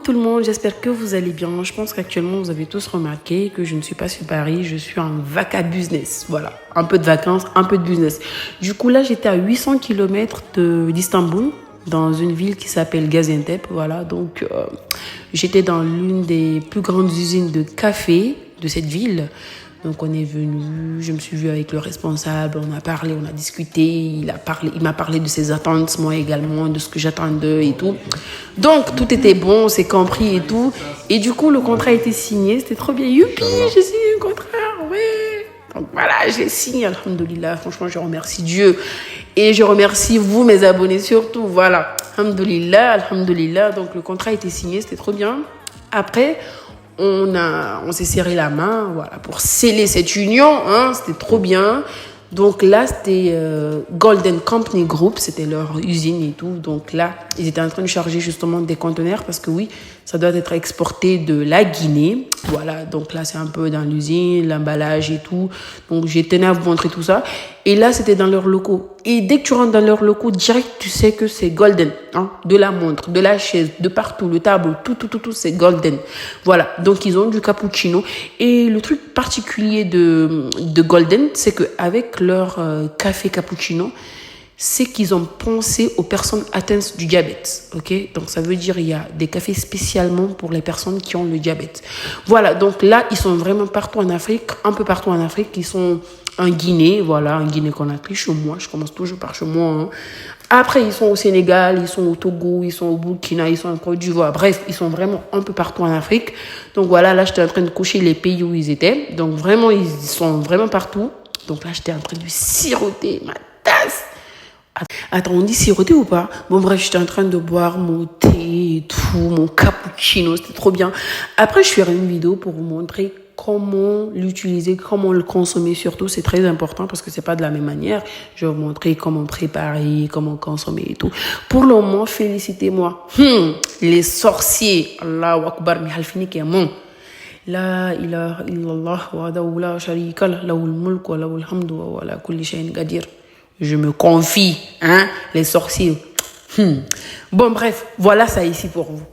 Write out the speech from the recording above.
tout le monde, j'espère que vous allez bien. Je pense qu'actuellement vous avez tous remarqué que je ne suis pas sur Paris, je suis en vaca business. Voilà, un peu de vacances, un peu de business. Du coup là j'étais à 800 km d'Istanbul, dans une ville qui s'appelle Gaziantep. Voilà, donc j'étais dans l'une des plus grandes usines de café de cette ville. Donc on est venu, je me suis vue avec le responsable, on a parlé, on a discuté, il m'a parlé de ses attentes, moi également, de ce que j'attends d'eux et tout. Donc tout était bon, on s'est compris et tout. Et du coup le contrat a été signé, c'était trop bien. Youpi, j'ai signé un contrat, ouais. Donc voilà, j'ai signé, alhamdoulilah. Franchement, je remercie Dieu. Et je remercie vous, mes abonnés surtout. Voilà, alhamdoulilah, alhamdoulilah. Donc le contrat a été signé, c'était trop bien. Après, on s'est serré la main, voilà, pour sceller cette union, hein, c'était trop bien. Donc là, c'était Golden Company Group, c'était leur usine et tout. Donc là, ils étaient en train de charger justement des conteneurs parce que oui, ça doit être exporté de la Guinée. Voilà, donc là, c'est un peu dans l'usine, l'emballage et tout. Donc j'ai tenu à vous montrer tout ça. Et là, c'était dans leurs locaux. Et dès que tu rentres dans leurs locaux, direct, tu sais que c'est Golden. Hein, de la montre, de la chaise, de partout, le tableau, tout, c'est Golden. Voilà, donc ils ont du cappuccino. Et le truc particulier de Golden, c'est qu'avec leur café cappuccino, c'est qu'ils ont pensé aux personnes atteintes du diabète. Ok, donc ça veut dire il y a des cafés spécialement pour les personnes qui ont le diabète. Voilà, donc là, ils sont vraiment partout en Afrique, un peu partout en Afrique. Ils sont en Guinée, voilà, en Guinée-Conakry, chez moi. Je commence toujours par chez moi. Hein. Après, ils sont au Sénégal, ils sont au Togo, ils sont au Burkina, ils sont en Côte d'Ivoire. Bref, ils sont vraiment un peu partout en Afrique. Donc voilà, là, j'étais en train de cocher les pays où ils étaient. Donc vraiment, ils sont vraiment partout. Donc là, j'étais en train de siroter ma tasse. Attends, on dit siroter ou pas? Bon, bref, j'étais en train de boire mon thé et tout, mon cappuccino, c'était trop bien. Après, je ferai une vidéo pour vous montrer comment l'utiliser, comment le consommer surtout. C'est très important parce que c'est pas de la même manière. Je vais vous montrer comment préparer, comment consommer et tout. Pour le moment, félicitez-moi. Les sorciers. Allahu Akbar, mi halfini ki mon. La ilaha illallah wa la sharika lah, lahul mulk wa lahul hamdu wa ala kulli shay'in qadir. Je me confie, hein, les sorciers. Bon, bref, voilà ça ici pour vous.